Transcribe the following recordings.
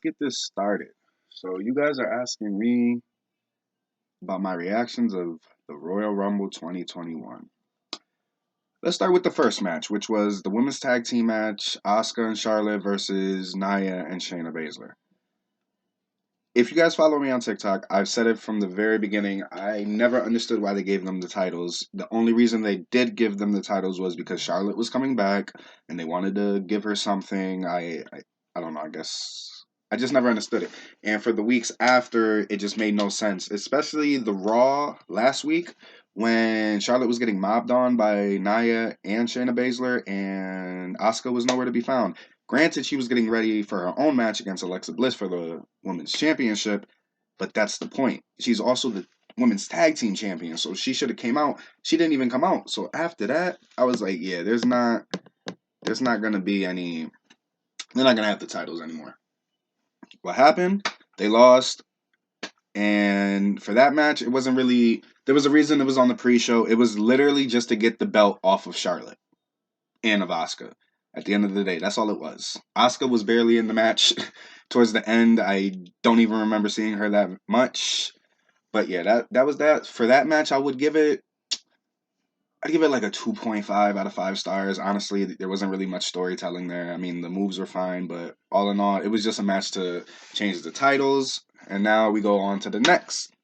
get this started. So you guys are asking me about my reactions of the Royal Rumble 2021. Let's start with the first match, which was the women's tag team match, Asuka and Charlotte versus Nia and Shayna Baszler. If you guys follow me on TikTok, I've said it from the very beginning. I never understood why they gave them the titles. The only reason they did give them the titles was because Charlotte was coming back and they wanted to give her something. I don't know, I guess I just never understood it. And for the weeks after, it just made no sense, especially the Raw last week when Charlotte was getting mobbed on by Nia and Shayna Baszler and Asuka was nowhere to be found. Granted, she was getting ready for her own match against Alexa Bliss for the women's championship, but that's the point. She's also the women's tag team champion, so she should have came out. She didn't even come out. So after that, I was like, yeah, there's not gonna be any. They're not gonna have the titles anymore. What happened? They lost, and for that match, it wasn't really. There was a reason it was on the pre-show. It was literally just to get the belt off of Charlotte and of Asuka. At the end of the day, that's all it was. Asuka was barely in the match towards the end. I don't even remember seeing her that much. But yeah, that was that. For that match, I'd give it like a 2.5 out of 5 stars. Honestly, there wasn't really much storytelling there. I mean, the moves were fine, but all in all, it was just a match to change the titles. And now we go on to the next,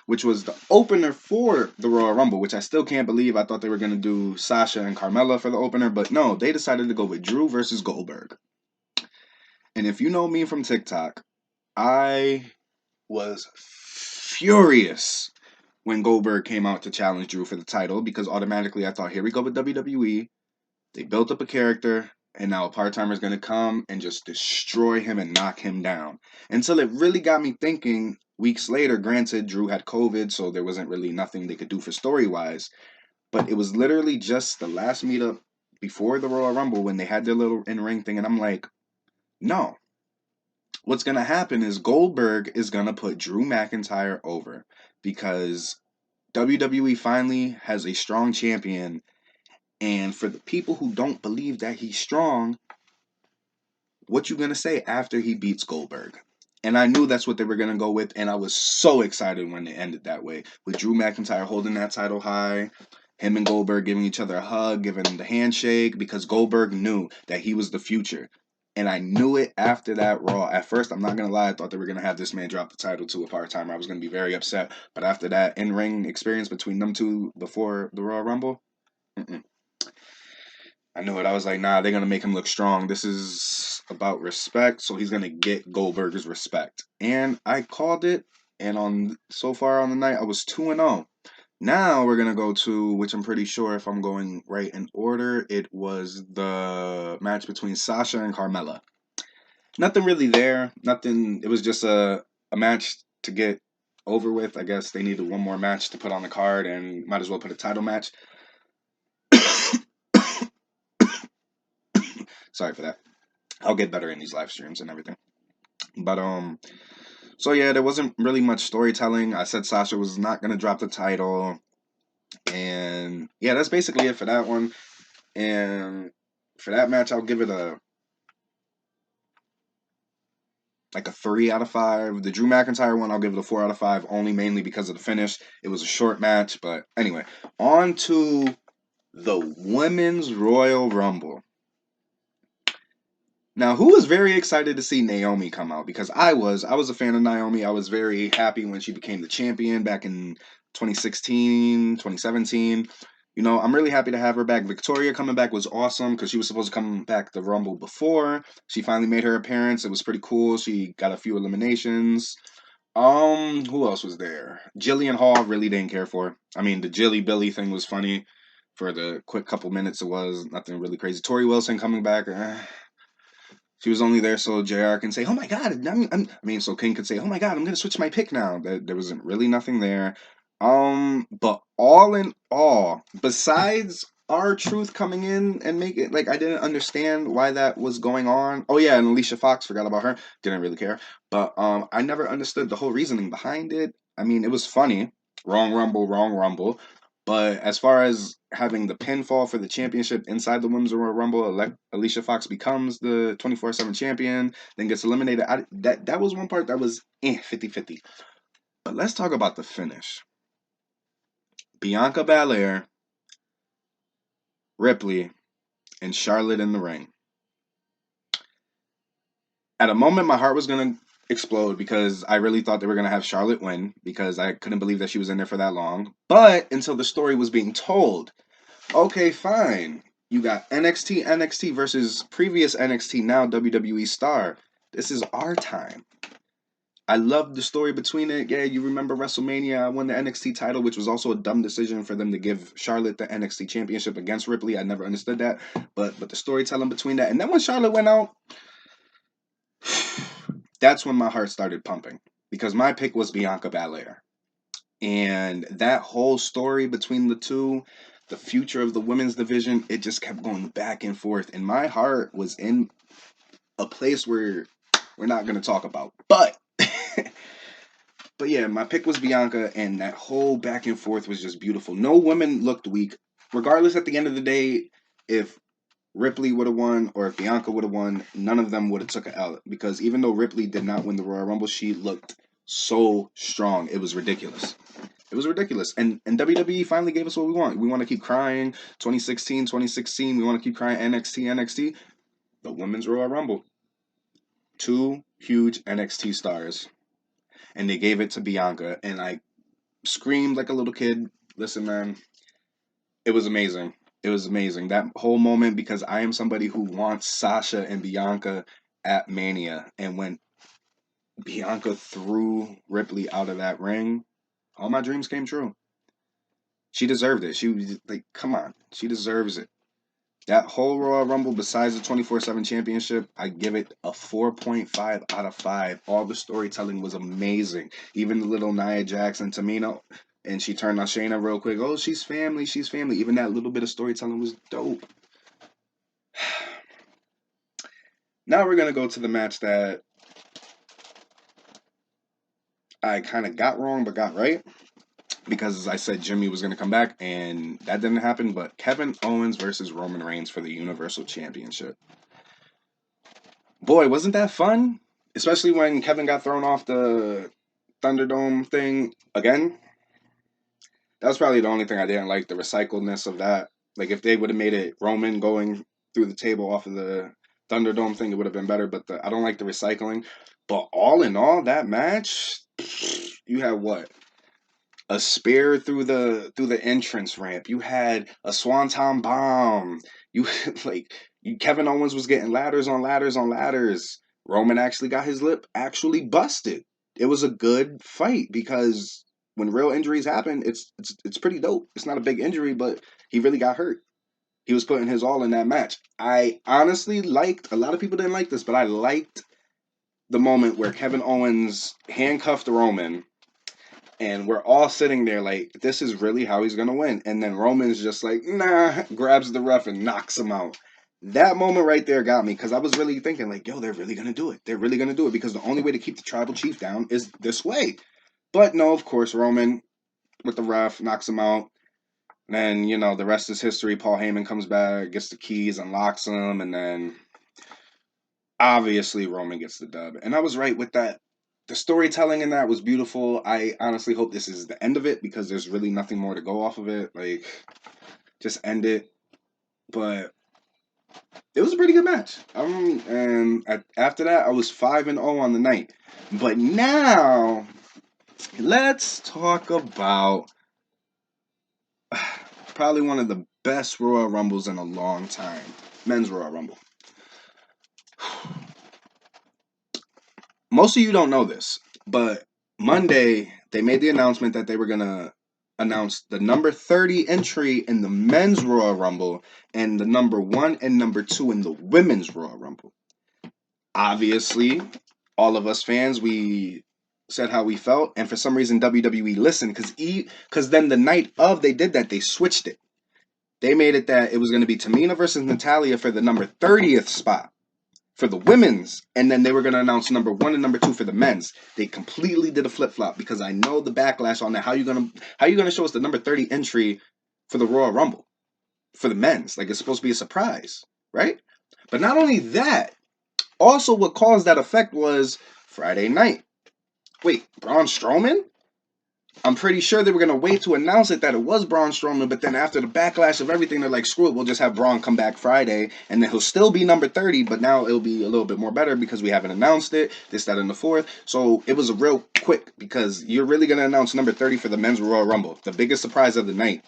which was the opener for the Royal Rumble, which I still can't believe. I thought they were going to do Sasha and Carmella for the opener, but no, they decided to go with Drew versus Goldberg. And if you know me from TikTok, I was furious when Goldberg came out to challenge Drew for the title because automatically I thought, here we go with WWE. They built up a character, and now a part-timer is going to come and just destroy him and knock him down. Until it really got me thinking weeks later. Granted, Drew had COVID, so there wasn't really nothing they could do for story-wise. But it was literally just the last meetup before the Royal Rumble when they had their little in-ring thing, and I'm like, no. What's going to happen is Goldberg is going to put Drew McIntyre over because WWE finally has a strong champion. And for the people who don't believe that he's strong, what you gonna say after he beats Goldberg? And I knew that's what they were gonna go with, and I was so excited when it ended that way. With Drew McIntyre holding that title high, him and Goldberg giving each other a hug, giving the handshake, because Goldberg knew that he was the future. And I knew it after that Raw. At first, I'm not gonna lie, I thought they were gonna have this man drop the title to a part-timer. I was gonna be very upset. But after that in-ring experience between them two before the Royal Rumble, mm-mm. I knew it. I was like, nah, they're gonna make him look strong. This is about respect, so he's gonna get Goldberg's respect. And I called it. And on so far on the night, I was 2-0. Now we're gonna go to, which I'm pretty sure if I'm going right in order, it was the match between Sasha and Carmella. Nothing really there. Nothing. It was just a match to get over with. I guess they needed one more match to put on the card, and might as well put a title match. Sorry for that. I'll get better in these live streams and everything. But so yeah, there wasn't really much storytelling. I said Sasha was not gonna drop the title, and yeah, that's basically it for that one. And for that match, I'll give it a 3 out of 5. The Drew McIntyre one, I'll give it a 4 out of 5, only mainly because of the finish. It was a short match, but anyway, on to the Women's Royal Rumble. Now, who was very excited to see Naomi come out? Because I was a fan of Naomi. I was very happy when she became the champion back in 2016, 2017. You know, I'm really happy to have her back. Victoria coming back was awesome because she was supposed to come back the Rumble before. She finally made her appearance. It was pretty cool. She got a few eliminations. Who else was there? Jillian Hall really didn't care for. I mean, the Jilly Billy thing was funny for the quick couple minutes. It was nothing really crazy. Tori Wilson coming back. She was only there so JR can say, "Oh my God!" So King could say, "Oh my God, I'm gonna switch my pick now." There wasn't really nothing there. But all in all, besides R-Truth coming in and make it like I didn't understand why that was going on. Oh yeah, and Alicia Fox, forgot about her. Didn't really care. But I never understood the whole reasoning behind it. I mean, it was funny. Wrong Rumble, wrong Rumble. But as far as having the pinfall for the championship inside the Women's Royal Rumble, Alicia Fox becomes the 24/7 champion, then gets eliminated. That was one part that was 50-50. But let's talk about the finish. Bianca Belair, Ripley, and Charlotte in the ring. At a moment, my heart was going to explode because I really thought they were going to have Charlotte win because I couldn't believe that she was in there for that long. But until the story was being told, okay, fine. You got NXT versus previous NXT, now WWE star. This is our time. I loved the story between it. Yeah, you remember WrestleMania, I won the NXT title, which was also a dumb decision for them to give Charlotte the NXT championship against Ripley. I never understood that. But the storytelling between that. And then when Charlotte went out, that's when my heart started pumping. Because my pick was Bianca Belair. And that whole story between the two, the future of the women's division, it just kept going back and forth. And my heart was in a place where we're not going to talk about. But yeah, my pick was Bianca, and that whole back and forth was just beautiful. No woman looked weak. Regardless, at the end of the day, if Ripley would have won or if Bianca would have won, none of them would have took an L. Because even though Ripley did not win the Royal Rumble, she looked so strong. It was ridiculous. It was ridiculous. And WWE finally gave us what we want. We want to keep crying 2016. We want to keep crying NXT. The Women's Royal Rumble. 2 huge NXT stars. And they gave it to Bianca. And I screamed like a little kid. Listen, man. It was amazing. It was amazing. That whole moment, because I am somebody who wants Sasha and Bianca at Mania. And when Bianca threw Ripley out of that ring, all my dreams came true. She deserved it. She was like, come on. She deserves it. That whole Royal Rumble, besides the 24/7 championship, I give it a 4.5 out of 5. All the storytelling was amazing. Even the little Nia Jax and Tamina, and she turned on Shayna real quick. Oh, she's family. Even that little bit of storytelling was dope. Now we're going to go to the match that I kind of got wrong but got right. Because I said Jimmy was going to come back, and that didn't happen. But Kevin Owens versus Roman Reigns for the Universal Championship. Boy, wasn't that fun? Especially when Kevin got thrown off the Thunderdome thing again. That was probably the only thing I didn't like, the recycledness of that. Like, if they would have made it Roman going through the table off of the Thunderdome thing, it would have been better. But I don't like the recycling. But all in all, that match, you had what? A spear through the entrance ramp. You had a swanton bomb. Kevin Owens was getting ladders on ladders on ladders. Roman actually got his lip actually busted. It was a good fight because when real injuries happen, it's pretty dope. It's not a big injury, but he really got hurt. He was putting his all in that match. I honestly liked, a lot of people didn't like this, but I liked the moment where Kevin Owens handcuffed Roman. And we're all sitting there like, this is really how he's going to win. And then Roman's just like, nah, grabs the ref and knocks him out. That moment right there got me because I was really thinking like, yo, they're really going to do it. They're really going to do it because the only way to keep the tribal chief down is this way. But no, of course, Roman with the ref knocks him out. Then, the rest is history. Paul Heyman comes back, gets the keys, unlocks them. And then obviously Roman gets the dub. And I was right with that. The storytelling in that was beautiful. I honestly hope this is the end of it because there's really nothing more to go off of it. Like, just end it. But it was a pretty good match. After that, I was 5-0 on the night. But now, let's talk about probably one of the best Royal Rumbles in a long time. Men's Royal Rumble. Most of you don't know this, but Monday, they made the announcement that they were going to announce the number 30 entry in the Men's Royal Rumble and the number 1 and number 2 in the Women's Royal Rumble. Obviously, all of us fans, we said how we felt, and for some reason WWE listened because then the night of they did that, they switched it. They made it that it was going to be Tamina versus Natalya for the number 30th spot for the women's, and then they were going to announce number 1 and number 2 for the men's. They completely did a flip-flop because I know the backlash on that. How you going to show us the number 30 entry for the Royal Rumble for the men's. Like, it's supposed to be a surprise, right? But not only that, also what caused that effect was Friday night. Wait, Braun Strowman? I'm pretty sure they were going to wait to announce it that it was Braun Strowman, but then after the backlash of everything, they're like, screw it, we'll just have Braun come back Friday, and then he'll still be number 30, but now it'll be a little bit more better because we haven't announced it, this, that, and the fourth. So it was a real quick, because you're really going to announce number 30 for the men's Royal Rumble, the biggest surprise of the night,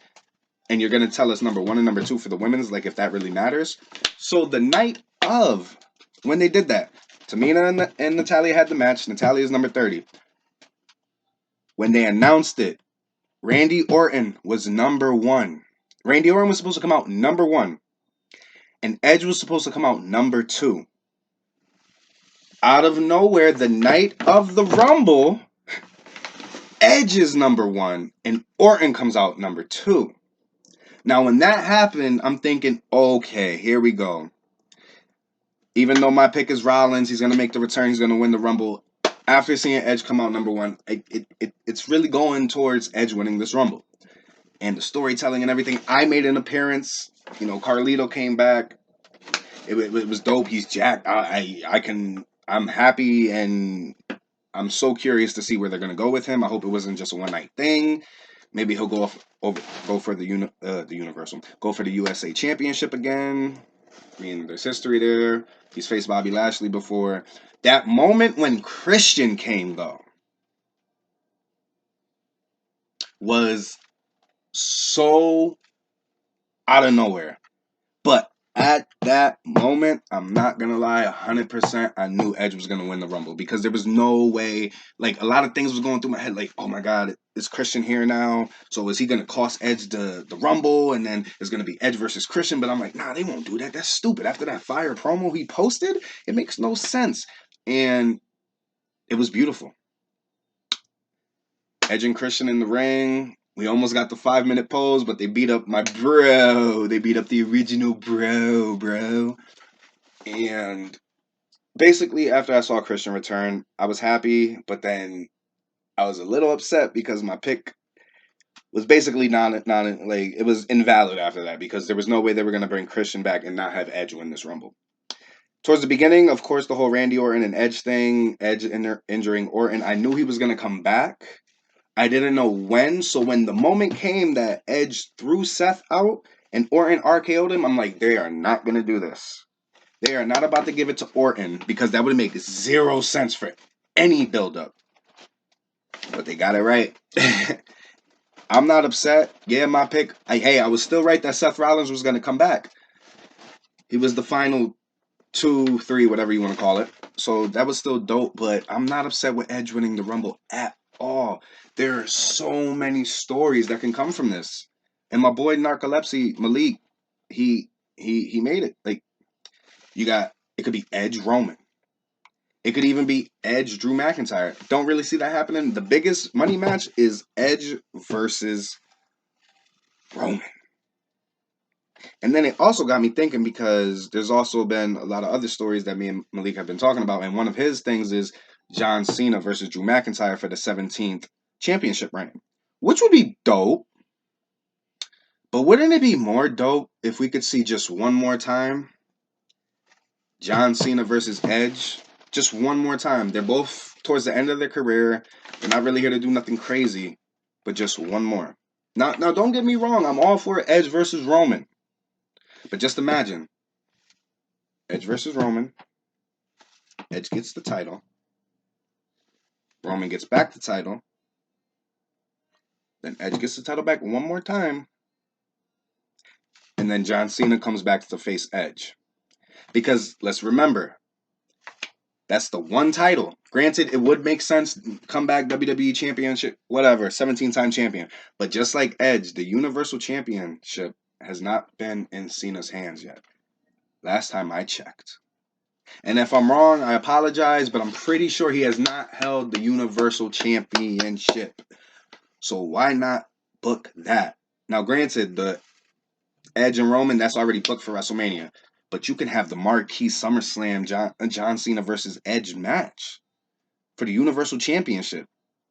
and you're going to tell us number 1 and number 2 for the women's, like, if that really matters. So the night of, when they did that, Tamina and Natalya had the match. Natalya is number 30. When they announced it, Randy Orton was number 1. Randy Orton was supposed to come out number 1. And Edge was supposed to come out number 2. Out of nowhere, the night of the Rumble, Edge is number 1 and Orton comes out number 2. Now, when that happened, I'm thinking, okay, here we go. Even though my pick is Rollins, he's going to make the return, he's going to win the Rumble. After seeing Edge come out number 1, it's really going towards Edge winning this Rumble. And the storytelling and everything. I made an appearance. You know, Carlito came back. It was dope. He's jacked. I'm happy, and I'm so curious to see where they're gonna go with him. I hope it wasn't just a one night thing. Maybe he'll go for the Universal, go for the USA Championship again. I mean, there's history there. He's faced Bobby Lashley before. That moment when Christian came, though, was so out of nowhere. But at that moment, I'm not going to lie, 100%, I knew Edge was going to win the Rumble, because there was no way, like, a lot of things was going through my head, like, oh my God, is Christian here now? So is he going to cost Edge the Rumble, and then it's going to be Edge versus Christian? But I'm like, nah, they won't do that. That's stupid. After that fire promo he posted, it makes no sense. And it was beautiful. Edge and Christian in the ring. We almost got the 5-minute pose, but they beat up my bro. They beat up the original bro. And basically, after I saw Christian return, I was happy, but then I was a little upset because my pick was basically not like, it was invalid after that, because there was no way they were going to bring Christian back and not have Edge win this Rumble. Towards the beginning, of course, the whole Randy Orton and Edge thing, Edge injuring Orton, I knew he was going to come back. I didn't know when, so when the moment came that Edge threw Seth out and Orton RKO'd him, I'm like, they are not going to do this. They are not about to give it to Orton, because that would make zero sense for any build-up. But they got it right. I'm not upset. Yeah, my pick. I was still right that Seth Rollins was going to come back. He was the final 2, 3, whatever you want to call it. So that was still dope, but I'm not upset with Edge winning the Rumble at all. There are so many stories that can come from this. And my boy Narcolepsy, Malik, he made it. Like, it could be Edge Roman. It could even be Edge Drew McIntyre. Don't really see that happening. The biggest money match is Edge versus Roman. And then it also got me thinking, because there's also been a lot of other stories that me and Malik have been talking about. And one of his things is John Cena versus Drew McIntyre for the 17th championship reign, which would be dope. But wouldn't it be more dope if we could see just one more time John Cena versus Edge? Just one more time. They're both towards the end of their career. They're not really here to do nothing crazy, but just one more. Now, don't get me wrong. I'm all for Edge versus Roman. But just imagine Edge versus Roman. Edge gets the title. Roman gets back the title. Then Edge gets the title back one more time. And then John Cena comes back to face Edge. Because let's remember, that's the one title. Granted, it would make sense, come back WWE Championship, whatever, 17-time champion. But just like Edge, the Universal Championship has not been in Cena's hands yet. Last time I checked. And if I'm wrong, I apologize, but I'm pretty sure he has not held the Universal Championship. So why not book that? Now, granted, the Edge and Roman, that's already booked for WrestleMania. But you can have the marquee SummerSlam John Cena versus Edge match for the Universal Championship.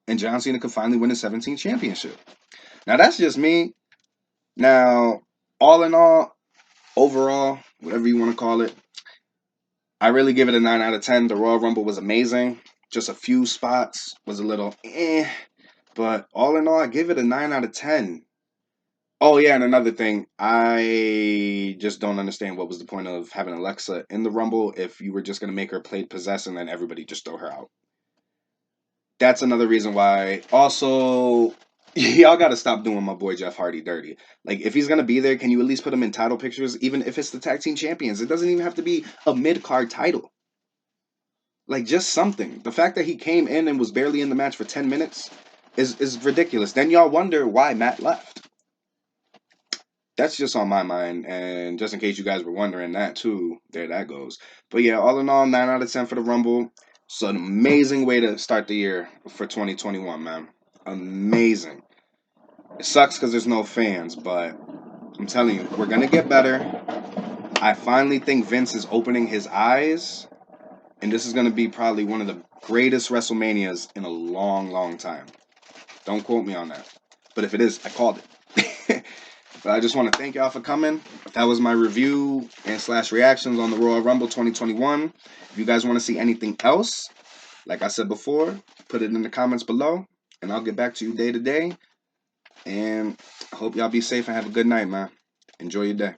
And John Cena could finally win the 17th championship. Now, that's just me. Now, all in all, overall, whatever you want to call it, I really give it a 9 out of 10. The Royal Rumble was amazing. Just a few spots was a little but all in all, I give it a 9 out of 10. Oh yeah, and another thing, I just don't understand what was the point of having Alexa in the Rumble if you were just gonna make her play possess and then everybody just throw her out. That's another reason why. Also, y'all got to stop doing my boy Jeff Hardy dirty. Like, if he's gonna be there, can you at least put him in title pictures, even if it's the tag team champions? It doesn't even have to be a mid card title. Like, just something. The fact that he came in and was barely in the match for 10 minutes is ridiculous. Then y'all wonder why Matt left. That's just on my mind, and just in case you guys were wondering that too, there that goes. But yeah, all in all, 9 out of 10 for the Rumble. So an amazing way to start the year for 2021, man. Amazing. It sucks because there's no fans, but I'm telling you, we're gonna get better. I finally think Vince is opening his eyes, and this is gonna be probably one of the greatest WrestleManias in a long, long time. Don't quote me on that, but if it is, I called it. But I just want to thank y'all for coming. That was my review and slash reactions on the Royal Rumble 2021. If you guys want to see anything else, like I said before, put it in the comments below, and I'll get back to you day to day. And I hope y'all be safe and have a good night, man. Enjoy your day.